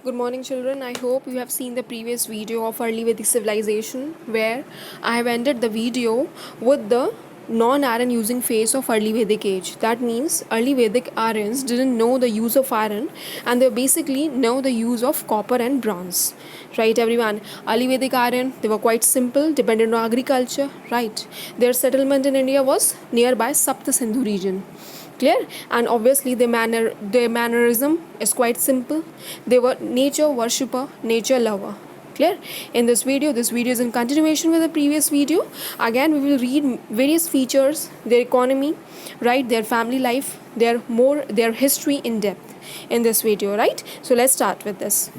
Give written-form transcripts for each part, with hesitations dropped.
Good morning, children. I hope you have seen the previous video of early Vedic civilization where I have ended the video with the non-iron using phase of early Vedic age. That means early Vedic Aryans didn't know the use of iron and they basically know the use of copper and bronze. Right, everyone? Early Vedic Aryan, they were quite simple, dependent on agriculture. Right. Their settlement in India was nearby Sapta Sindhu region. Clear? And obviously their mannerism is quite simple. They were nature worshipper, nature lover. Clear? In this video is in continuation with the previous video. Again, we will read various features, their economy, right, their family life, their history in depth in this video, right? So let's start with this.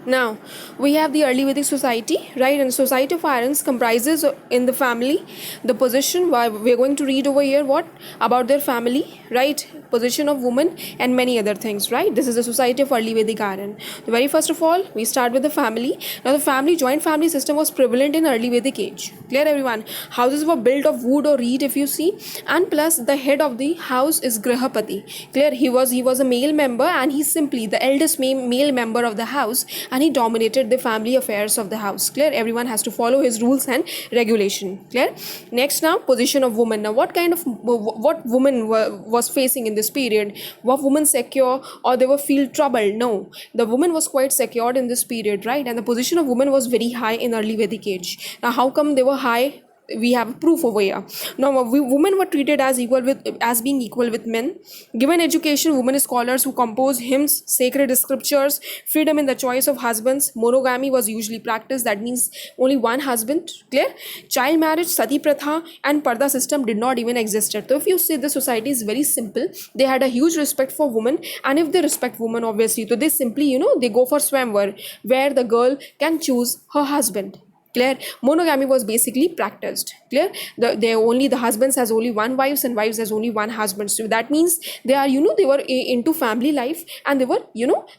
Now, we have the early Vedic society, right? And society of Aryans comprises in the family the position. We're going to read over here what about their family, right? Position of woman and many other things, right? This is the society of early Vedic Aryan. The very first of all, we start with the family. Now, the joint family system was prevalent in early Vedic age. Clear, everyone? Houses were built of wood or reed, if you see, and plus the head of the house is Grihapati. Clear? He was a male member, and he's simply the eldest male member of the house, and he dominated the family affairs of the house. Clear? Everyone has to follow his rules and regulation. Clear? Next, now position of woman. Now, what woman was facing in this period? Were women secure or they were feel troubled? No, the woman was quite secured in this period, right? And the position of woman was very high in early Vedic age. Now, how come they were high? We have proof over here. Now, women were treated as being equal with men. Given education, women scholars who composed hymns, sacred scriptures, freedom in the choice of husbands. Monogamy was usually practiced. That means only one husband. Clear? Child marriage, sati pratha, and parda system did not even exist. So if you see, the society is very simple. They had a huge respect for women, and if they respect women, obviously, so they simply they go for swamvar, where the girl can choose her husband. Clear? Monogamy was basically practiced. Clear? The husbands has only one wives and wives has only one husband. So that means they are they were into family life, and they were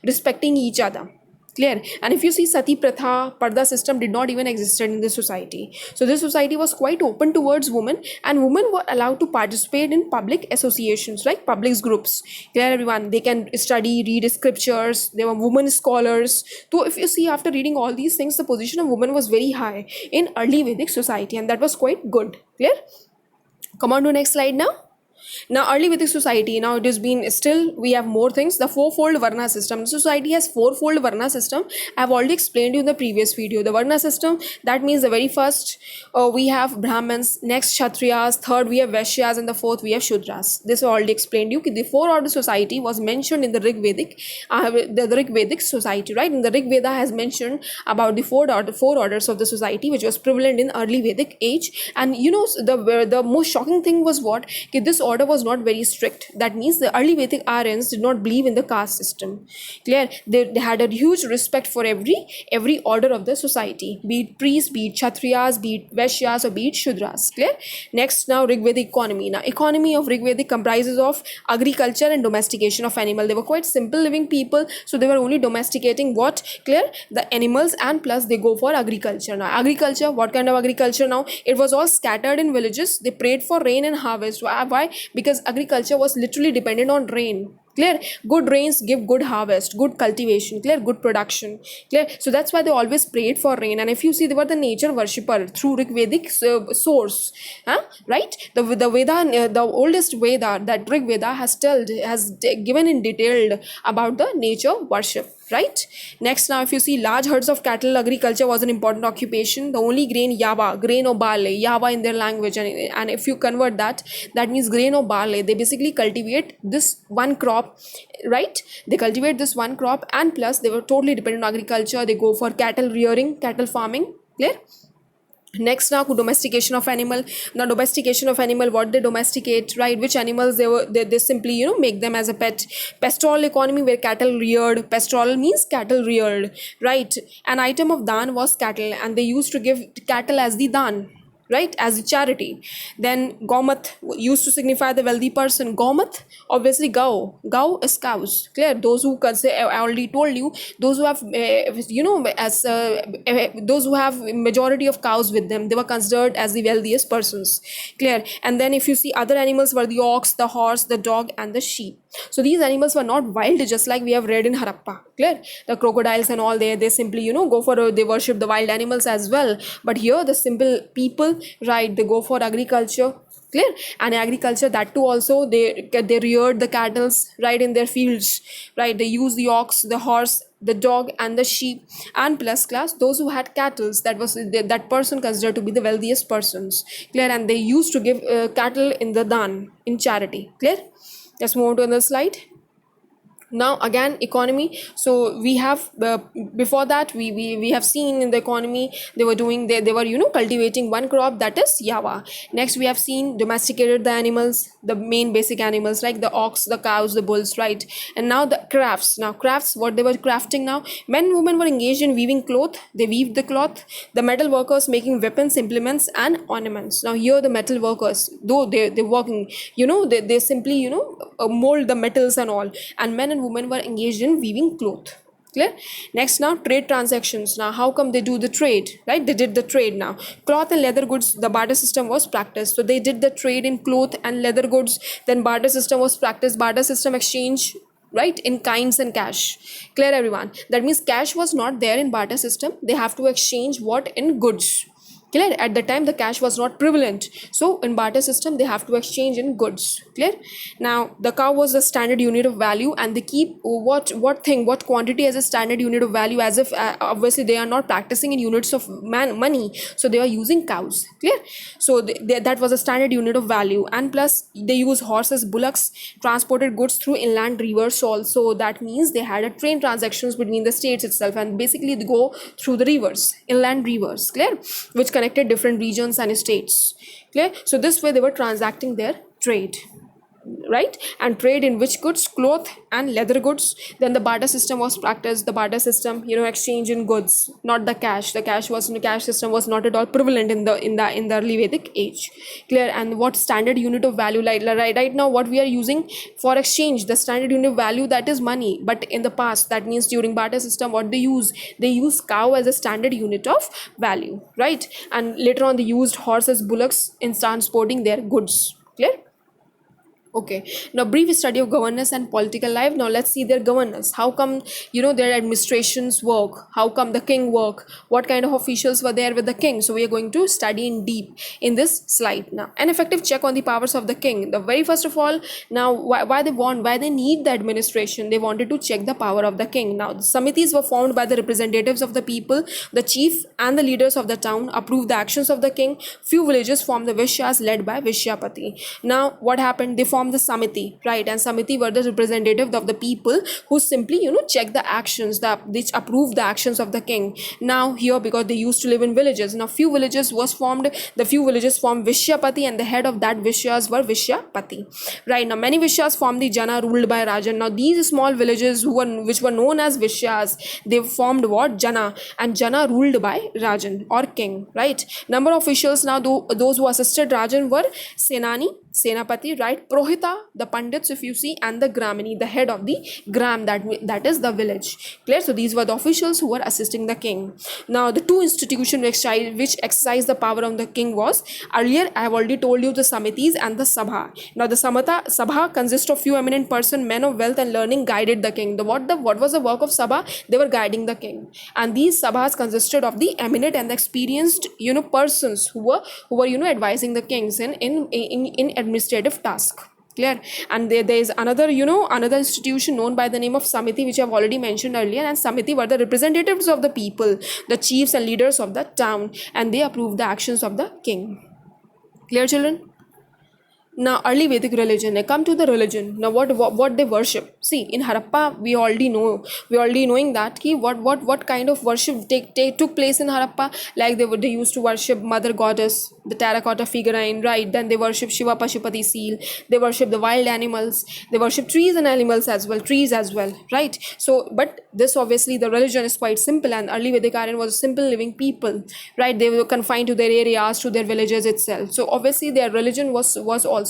respecting each other. Clear? And if you see, sati pratha, parda system did not even exist in this society. So this society was quite open towards women, and women were allowed to participate in public associations, like public groups. Clear, everyone? They can study, read scriptures. They were women scholars. So if you see, after reading all these things, the position of women was very high in early Vedic society, and that was quite good. Clear? Come on to next slide now. Now, early Vedic society, now it has been still, we have more things. The fourfold Varna system. The society has fourfold Varna system. I have already explained you in the previous video. The Varna system, that means the very first, we have Brahmins, next Kshatriyas, third we have Vaishyas, and the fourth we have Shudras. This I already explained you. The four order society was mentioned in the Rig Vedic, the Rig Vedic society, right? And the Rig Veda has mentioned about the four orders of the society, which was prevalent in early Vedic age. And the most shocking thing was what? This order was not very strict. That means the early Vedic Aryans did not believe in the caste system. Clear? They had a huge respect for every order of the society, be it priests, be it Kshatriyas, be it Vaishyas, or be it Shudras. Clear? Next, now Rigvedic economy. Now, economy of Rigvedic comprises of agriculture and domestication of animal. They were quite simple living people, so they were only domesticating what? Clear? The animals, and plus they go for agriculture. Now, agriculture, what kind of agriculture now? It was all scattered in villages. They prayed for rain and harvest. Why? Because agriculture was literally dependent on rain. Clear? Good rains give good harvest, good cultivation. Clear? Good production. Clear? So that's why they always prayed for rain. And if you see, they were the nature worshipper through Rig Vedic source, right? The Veda, the oldest Veda that Rig Veda has given in detail about the nature worship. Right? Next, now if you see, large herds of cattle, agriculture was an important occupation. The only grain, yava, grain or barley, yava in their language, and if you convert that means grain or barley. They basically cultivate this one crop, right? They cultivate this one crop, and plus they were totally dependent on agriculture. They go for cattle rearing, cattle farming. Clear? Next, now domestication of animal. Now domestication of animal, what they domesticate, right? Which animals they simply make them as a pet. Pastoral economy, where cattle reared. Pastoral means cattle reared, right? An item of dan was cattle, and they used to give cattle as the dan, right, as a charity. Then Gaumat used to signify the wealthy person. Gaumat, obviously Gau is cows. Clear? Those who say, I already told you, those who have those who have majority of cows with them, they were considered as the wealthiest persons. Clear? And then if you see, other animals were the ox, the horse, the dog, and the sheep. So these animals were not wild, just like we have read in Harappa. Clear? The crocodiles and all, they simply, go for they worship the wild animals as well. But here the simple people, right, they go for agriculture. Clear? And agriculture, that too also, they reared the cattle, right, in their fields, right. They use the ox, the horse, the dog, and the sheep. And plus class, those who had cattle, that person considered to be the wealthiest persons. Clear? And they used to give cattle in the dan, in charity. Clear? Let's move on to another slide. Now again, economy. So we have before that, we have seen in the economy, they were doing, they were cultivating one crop, that is yawa. Next we have seen domesticated the animals, the main basic animals like the ox, the cows, the bulls, right. And now the crafts. Now crafts, what they were crafting. Now men and women were engaged in weaving cloth. They weaved the cloth. The metal workers making weapons, implements, and ornaments. Now here the metal workers, though they're working, they simply mold the metals and all. And men and women were engaged in weaving cloth. Clear? Next, now trade transactions. Now how come they do the trade, right? They did the trade. Now cloth and leather goods, the barter system was practiced. So they did the trade in cloth and leather goods. Then barter system was practiced. Barter system exchange, right, in kinds and cash. Clear, everyone? That means cash was not there in barter system. They have to exchange what? In goods. Clear? At the time the cash was not prevalent, so in barter system they have to exchange in goods. Clear? Now the cow was the standard unit of value, and they keep what quantity as a standard unit of value, as if obviously they are not practicing in units of money, so they are using cows. Clear? So that was a standard unit of value. And plus they use horses, bullocks, transported goods through inland rivers also. That means they had a train transactions between the states itself, and basically they go through the rivers, inland rivers. Clear? Which connected different regions and states. Clear? So this way they were transacting their trade, right. And trade in which goods? Cloth and leather goods. Then the barter system was practiced. The barter system, exchange in goods, not the cash. The cash system was not at all prevalent in the early Vedic age. Clear? And what standard unit of value, like right now what we are using for exchange, the standard unit of value, that is money. But in the past, that means during barter system, what they use cow as a standard unit of value, right. And later on they used horses, bullocks in transporting their goods. Clear? Okay, now brief study of governance and political life. Now let's see their governance. How come their administrations work? How come the king work? What kind of officials were there with the king? So we are going to study in deep in this slide. Now an effective check on the powers of the king. The very first of all, now why they need the administration? They wanted to check the power of the king. Now the samitis were formed by the representatives of the people. The chief and the leaders of the town approved the actions of the king. Few villages formed the vishyas led by Vishyapati. Now what happened? They formed the samiti, right. And samiti were the representative of the people who simply check the actions, which approve the actions of the king. Now here, because they used to live in villages, now few villages was formed. The few villages formed Vishyapati, and the head of that vishyas were Vishyapati, right. Now many vishyas formed the jana ruled by Rajan. Now these small villages which were known as vishyas, they formed what? Jana. And jana ruled by Rajan or king, right. Number of officials, now those who assisted Rajan were Senapati, right, Prohita, the Pandits, if you see, and the Gramini, the head of the Gram, that is the village. Clear? So these were the officials who were assisting the king. Now the two institutions which exercised the power of the king was, earlier I have already told you, the Samitis and the Sabha. Now the Sabha consists of few eminent persons, men of wealth and learning, guided the king. What was the work of Sabha? They were guiding the king. And these Sabhas consisted of the eminent and the experienced persons who were advising the kings in administrative task. Clear? And there is another institution known by the name of Samiti, which I have already mentioned earlier. And Samiti were the representatives of the people, the chiefs and leaders of the town, and they approved the actions of the king. Clear, children? Now early Vedic religion. I come to the religion. Now what they worship. See, in Harappa we already knowing that what kind of worship took place in Harappa. Like they used to worship mother goddess, the terracotta figurine, right. Then they worship Shiva Pashupati seal. They worship the wild animals. They worship trees and animals as well, right. So but this, obviously the religion is quite simple, and early Vedic Aryan was simple living people, right. They were confined to their areas, to their villages itself. So obviously their religion was also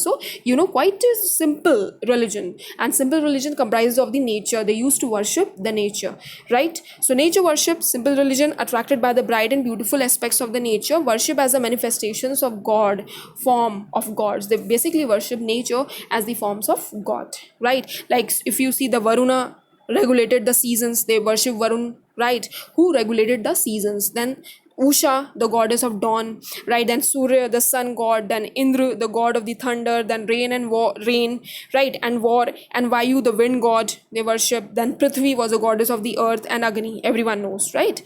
quite a simple religion, and simple religion comprises of the nature. They used to worship the nature, right? So nature worship, simple religion, attracted by the bright and beautiful aspects of the nature, worship as the manifestations of God, form of gods. They basically worship nature as the forms of God, right? Like if you see the Varuna regulated the seasons, they worship Varun, right, who regulated the seasons. Then Usha, the goddess of dawn, right? Then Surya, the sun god. Then Indra, the god of the thunder. Then rain and war, rain, right? And war. And Vayu, the wind god, they worship. Then Prithvi was the goddess of the earth, and Agni, everyone knows, right?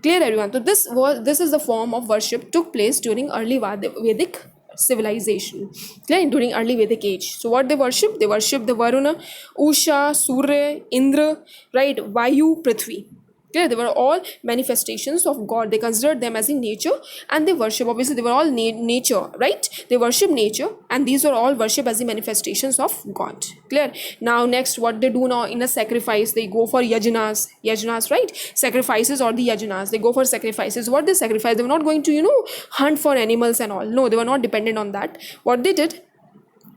Clear, everyone? So this is the form of worship took place during early Vedic civilization, clear, during early Vedic age. So what they worship? They worship the Varuna, Usha, Surya, Indra, right? Vayu, Prithvi. Clear, they were all manifestations of God. They considered them as in nature, and they worship, obviously they were all nature, right? They worship nature, and these are all worship as the manifestations of God. Clear. Now next, what they do now in a sacrifice, they go for yajnas, right? Sacrifices, or the yajnas, they go for sacrifices. What they sacrifice? They were not going to hunt for animals and all. No, they were not dependent on that. What they did,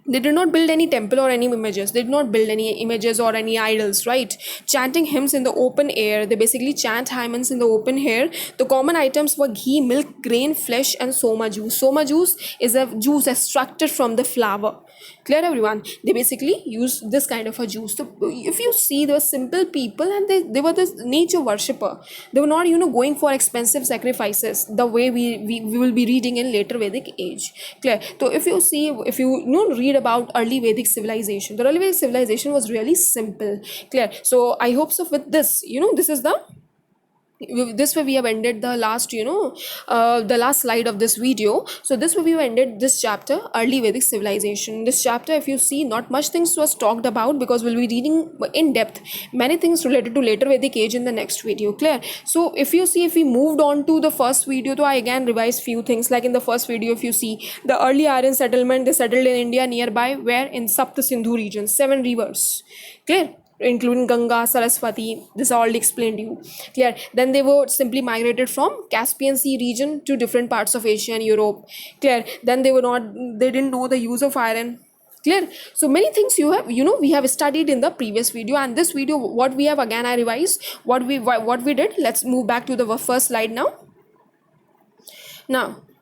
they did not build any temple or any images. They did not build any images or any idols, right? Chanting hymns in the open air. They basically chant hymns in the open air. The common items were ghee, milk, grain, flesh, and soma juice. Soma juice is a juice extracted from the flower. Clear, everyone? They basically use this kind of a juice. So if you see, they were simple people, and they were this nature worshipper. They were not going for expensive sacrifices the way we will be reading in later Vedic age. Clear? So if you see, if you read about early Vedic civilization, the early Vedic civilization was really simple. Clear? So I hope so with this, this is this way we have ended the last the last slide of this video. So this way we have ended this chapter, early Vedic civilization. This chapter, if you see, not much things was talked about, because we'll be reading in depth many things related to later Vedic age in the next video. Clear? So if you see, if we moved on to the first video, so I again revised few things. Like in the first video, if you see, the early Aryan settlement, they settled in India nearby, where in Sapta Sindhu region, 7 rivers. Clear? Including Ganga, Saraswati, this I already explained to you. Clear? Then they were simply migrated from Caspian Sea region to different parts of Asia and Europe. Clear? Then they didn't know the use of iron. Clear? So many things we have studied in the previous video, and this video, what we have, again I revised what we did. Let's move back to the first slide now.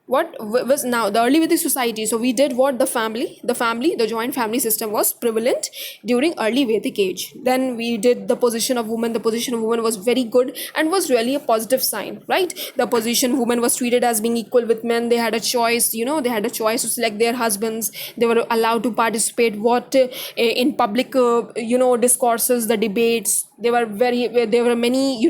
What was now the early Vedic society? So we did what? The joint family system was prevalent during early Vedic age. Then we did the position of women. The position of women was very good and was really a positive sign, right? The position of women was treated as being equal with men. They had a choice, they had a choice to select their husbands. They were allowed to participate in public discourses, the debates. There were many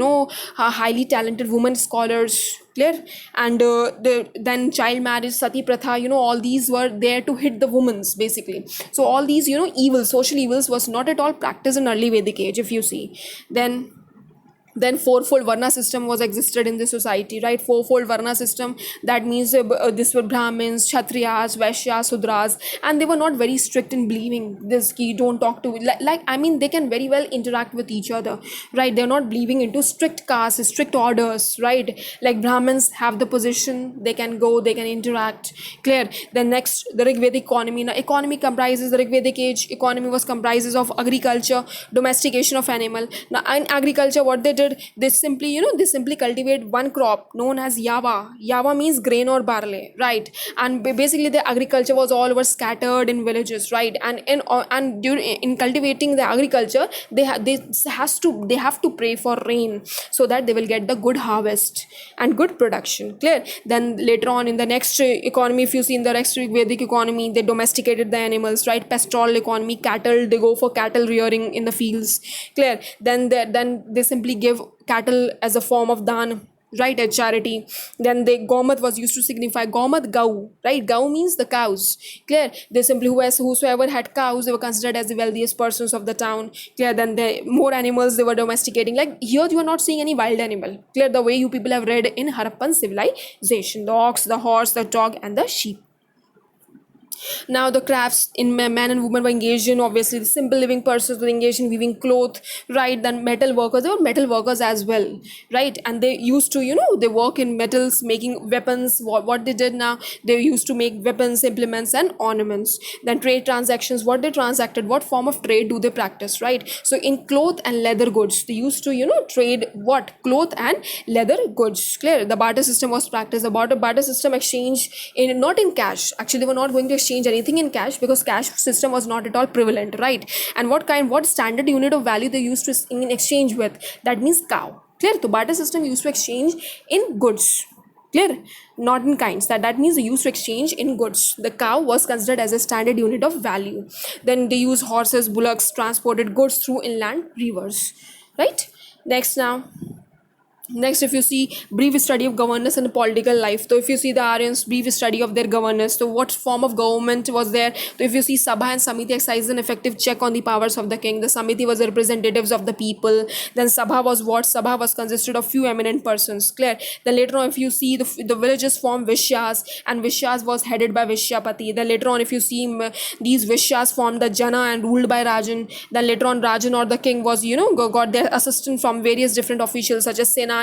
highly talented women scholars. Clear? And then child marriage, sati pratha, all these were there to hit the women's, basically. So all these social evils was not at all practiced in early Vedic age, if you see. Then fourfold varna system was existed in the society, right? Fourfold varna system, that means this were Brahmins, Kshatriyas, Vaishyas, Sudras, and they were not very strict in believing this key, don't talk to, they can very well interact with each other, right? They're not believing into strict castes, strict orders, right? Like Brahmins have the position, they can go, they can interact. Clear? Then next, the Rig Vedic economy. Now economy comprises, the Rig Vedic age economy was comprises of agriculture, domestication of animal. Now in agriculture, what they did, they simply cultivate one crop known as yava means grain or barley, right? And basically the agriculture was all over scattered in villages, right? And in cultivating the agriculture, they have to pray for rain, so that they will get the good harvest and good production. Clear? Then later on in the next economy, if you see in the next Vedic economy, they domesticated the animals, right? Pastoral economy, cattle, they go for cattle rearing in the fields. Clear? Then they simply give cattle as a form of dan, right, as charity. Then the Gomat was used to signify Gomat Gau, right? Gau means the cows. Clear? They simply, whosoever had cows, they were considered as the wealthiest persons of the town. Clear? Then the more animals they were domesticating. Like here you are not seeing any wild animal. Clear? The way you people have read in Harappan civilization, the ox, the horse, the dog, and the sheep. Now the crafts in man and woman were engaged in, obviously the simple living persons were engaged in weaving cloth, right? Then metal workers, there were metal workers as well, right? And they used to, they work in metals, making weapons. What they did now, they used to make weapons, implements and ornaments. Then trade transactions, what they transacted, what form of trade do they practice, right? So in cloth and leather goods, they used to, trade what? Cloth and leather goods. Clear? The barter system was practiced. The barter system exchange in, not in cash. Actually, they were not going to exchange anything in cash because cash system was not at all prevalent, right? And what standard unit of value they used to in exchange with? That means cow. Clear? The barter system used to exchange in goods. Clear? Not in kinds. That means they used to exchange in goods. The cow was considered as a standard unit of value. Then they use horses, bullocks, transported goods through inland rivers, right? Next, if you see brief study of governance and political life, so if you see the Aryans brief study of their governance, so what form of government was there? So if you see Sabha and Samiti exercised an effective check on the powers of the king. The Samiti was the representatives of the people. Then Sabha was what? Sabha was consisted of few eminent persons. Clear? Then later on, if you see the villages formed Vishyas, and Vishyas was headed by Vishyapati. Then later on, if you see these Vishyas formed the Jana and ruled by Rajan. Then later on, Rajan or the king was, got their assistance from various different officials such as Senani,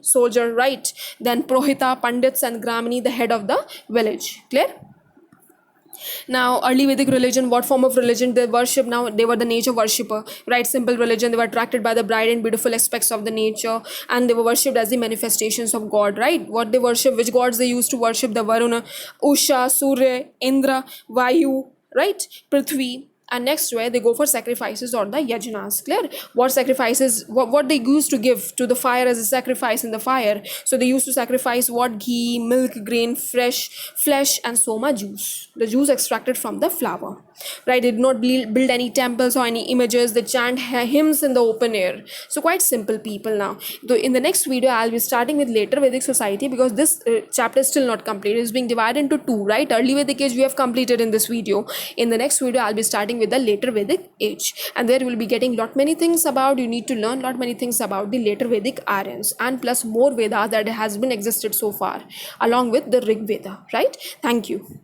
soldier, right? Then Prohita, Pandits and Gramini, the head of the village. Clear? Now, early Vedic religion, what form of religion they worship? Now, they were the nature worshipper, right? Simple religion. They were attracted by the bright and beautiful aspects of the nature, and they were worshipped as the manifestations of God, right? What they worship, which gods they used to worship? The Varuna, Usha, Surya, Indra, Vayu, right? Prithvi. And next, where they go for sacrifices or the yajnas. Clear? What sacrifices, what they used to give to the fire as a sacrifice in the fire? So they used to sacrifice what? Ghee, milk, grain, fresh flesh and soma juice, the juice extracted from the flower, right? They did not build any temples or any images. They chant hymns in the open air. So quite simple people. Now, so in the next video I'll be starting with later Vedic society, because this chapter is still not complete. It's being divided into two, right? Early Vedic age we have completed in this video. In the next video I'll be starting with the later Vedic age, and there you will be getting lot many things about, you need to learn lot many things about the later Vedic Aryans, and plus more Vedas that has been existed so far along with the Rig Veda, right? Thank you.